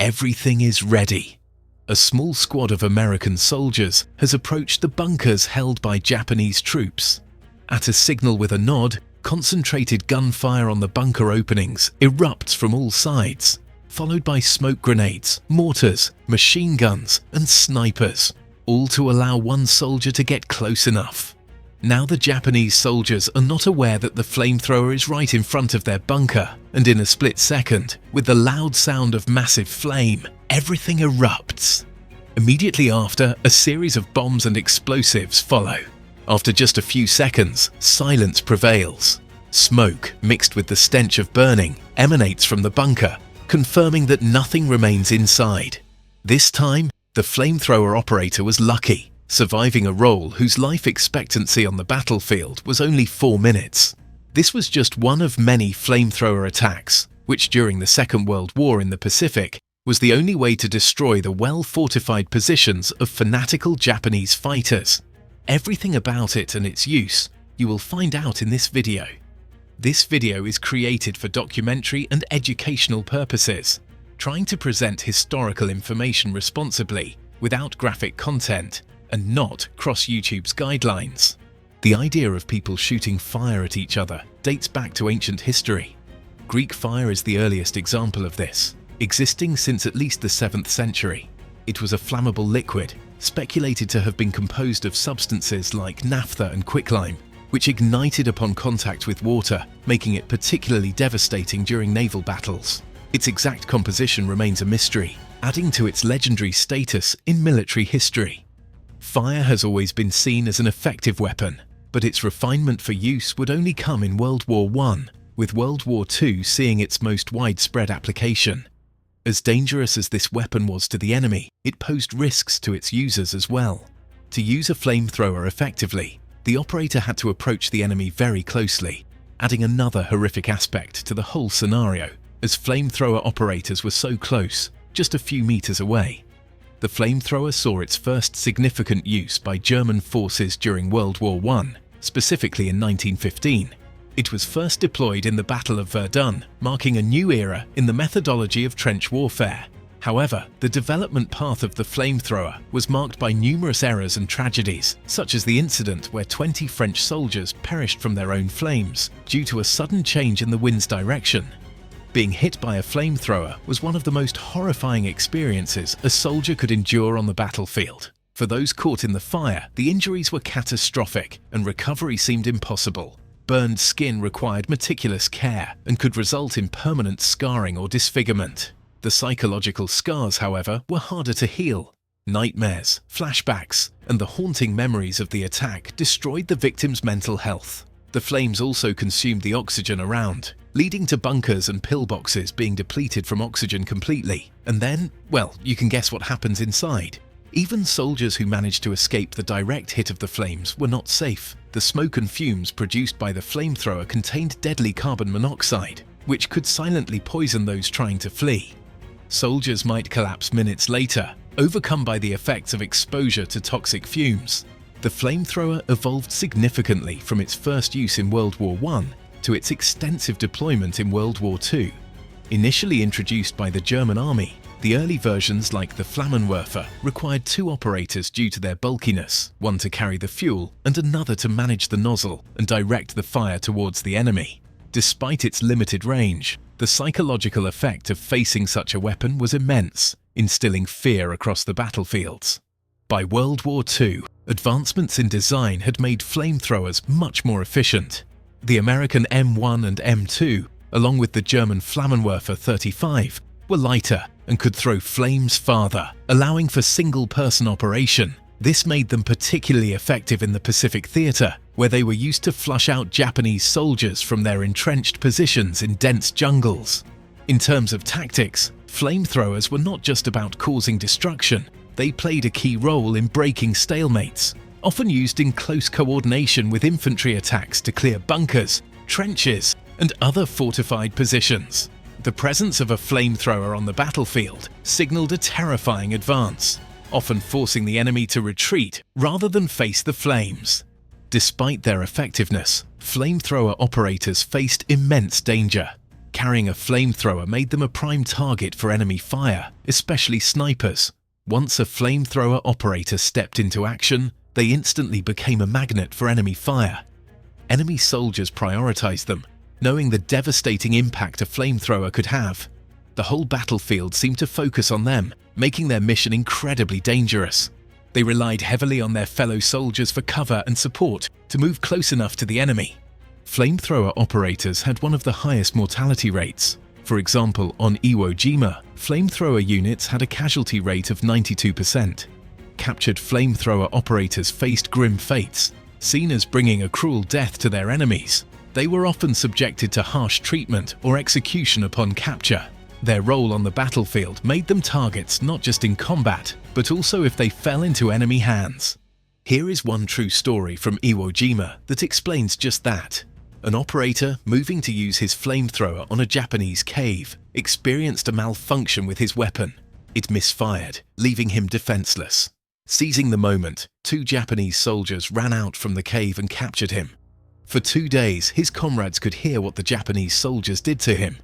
Everything is ready. A small squad of American soldiers has approached the bunkers held by Japanese troops. At a signal with a nod, concentrated gunfire on the bunker openings erupts from all sides, followed by smoke grenades, mortars, machine guns, and snipers, all to allow one soldier to get close enough. Now the Japanese soldiers are not aware that the flamethrower is right in front of their bunker, and in a split second, with the loud sound of massive flame, everything erupts. Immediately after, a series of bombs and explosives follow. After just a few seconds, silence prevails. Smoke, mixed with the stench of burning, emanates from the bunker, confirming that nothing remains inside. This time, the flamethrower operator was lucky, surviving a role whose life expectancy on the battlefield was only 4 minutes. This was just one of many flamethrower attacks, which during the Second World War in the Pacific was the only way to destroy the well-fortified positions of fanatical Japanese fighters. Everything about it and its use you will find out in this video. This video is created for documentary and educational purposes, trying to present historical information responsibly without graphic content and not cross YouTube's guidelines. The idea of people shooting fire at each other dates back to ancient history. Greek fire is the earliest example of this, existing since at least the 7th century. It was a flammable liquid, speculated to have been composed of substances like naphtha and quicklime, which ignited upon contact with water, making it particularly devastating during naval battles. Its exact composition remains a mystery, adding to its legendary status in military history. Fire has always been seen as an effective weapon, but its refinement for use would only come in World War I, with World War II seeing its most widespread application. As dangerous as this weapon was to the enemy, it posed risks to its users as well. To use a flamethrower effectively, the operator had to approach the enemy very closely, adding another horrific aspect to the whole scenario, as flamethrower operators were so close, just a few meters away. The flamethrower saw its first significant use by German forces during World War I, specifically in 1915. It was first deployed in the Battle of Verdun, marking a new era in the methodology of trench warfare. However, the development path of the flamethrower was marked by numerous errors and tragedies, such as the incident where 20 French soldiers perished from their own flames due to a sudden change in the wind's direction. Being hit by a flamethrower was one of the most horrifying experiences a soldier could endure on the battlefield. For those caught in the fire, the injuries were catastrophic and recovery seemed impossible. Burned skin required meticulous care and could result in permanent scarring or disfigurement. The psychological scars, however, were harder to heal. Nightmares, flashbacks, and the haunting memories of the attack destroyed the victim's mental health. The flames also consumed the oxygen around, leading to bunkers and pillboxes being depleted from oxygen completely. And then, well, you can guess what happens inside. Even soldiers who managed to escape the direct hit of the flames were not safe. The smoke and fumes produced by the flamethrower contained deadly carbon monoxide, which could silently poison those trying to flee. Soldiers might collapse minutes later, overcome by the effects of exposure to toxic fumes. The flamethrower evolved significantly from its first use in World War I to its extensive deployment in World War II. Initially introduced by the German army, the early versions like the Flamethrower required 2 operators due to their bulkiness, one to carry the fuel and another to manage the nozzle and direct the fire towards the enemy. Despite its limited range, the psychological effect of facing such a weapon was immense, instilling fear across the battlefields. By World War II, advancements in design had made flamethrowers much more efficient. The American M1 and M2, along with the German Flamethrower 35, were lighter and could throw flames farther, allowing for single-person operation. This made them particularly effective in the Pacific Theater, where they were used to flush out Japanese soldiers from their entrenched positions in dense jungles. In terms of tactics, flamethrowers were not just about causing destruction, they played a key role in breaking stalemates, often used in close coordination with infantry attacks to clear bunkers, trenches, and other fortified positions. The presence of a flamethrower on the battlefield signaled a terrifying advance, often forcing the enemy to retreat rather than face the flames. Despite their effectiveness, flamethrower operators faced immense danger. Carrying a flamethrower made them a prime target for enemy fire, especially snipers. Once a flamethrower operator stepped into action, they instantly became a magnet for enemy fire. Enemy soldiers prioritized them, knowing the devastating impact a flamethrower could have. The whole battlefield seemed to focus on them, making their mission incredibly dangerous. They relied heavily on their fellow soldiers for cover and support to move close enough to the enemy. Flamethrower operators had one of the highest mortality rates. For example, on Iwo Jima, flamethrower units had a casualty rate of 92%. Captured flamethrower operators faced grim fates, seen as bringing a cruel death to their enemies. They were often subjected to harsh treatment or execution upon capture. Their role on the battlefield made them targets not just in combat, but also if they fell into enemy hands. Here is one true story from Iwo Jima that explains just that. An operator moving to use his flamethrower on a Japanese cave experienced a malfunction with his weapon. It misfired, leaving him defenseless. Seizing the moment, 2 Japanese soldiers ran out from the cave and captured him. For 2 days, his comrades could hear what the Japanese soldiers did to him.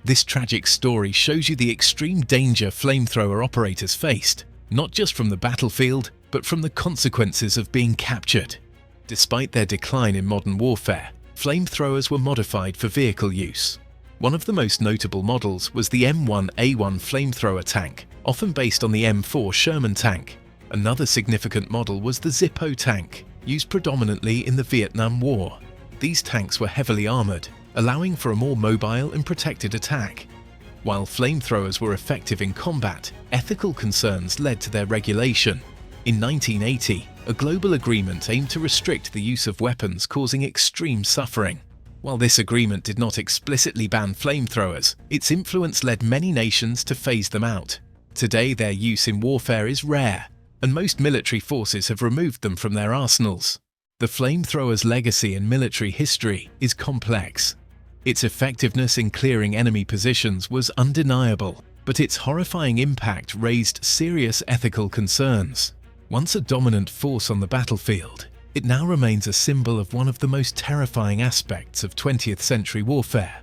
This tragic story shows you the extreme danger flamethrower operators faced, not just from the battlefield, but from the consequences of being captured. Despite their decline in modern warfare, flamethrowers were modified for vehicle use. One of the most notable models was the M1A1 flamethrower tank, often based on the M4 Sherman tank. Another significant model was the Zippo tank, used predominantly in the Vietnam War. These tanks were heavily armored, allowing for a more mobile and protected attack. While flamethrowers were effective in combat, ethical concerns led to their regulation. In 1980, a global agreement aimed to restrict the use of weapons causing extreme suffering. While this agreement did not explicitly ban flamethrowers, its influence led many nations to phase them out. Today, their use in warfare is rare, and most military forces have removed them from their arsenals. The flamethrower's legacy in military history is complex. Its effectiveness in clearing enemy positions was undeniable, but its horrifying impact raised serious ethical concerns. Once a dominant force on the battlefield, it now remains a symbol of one of the most terrifying aspects of 20th century warfare: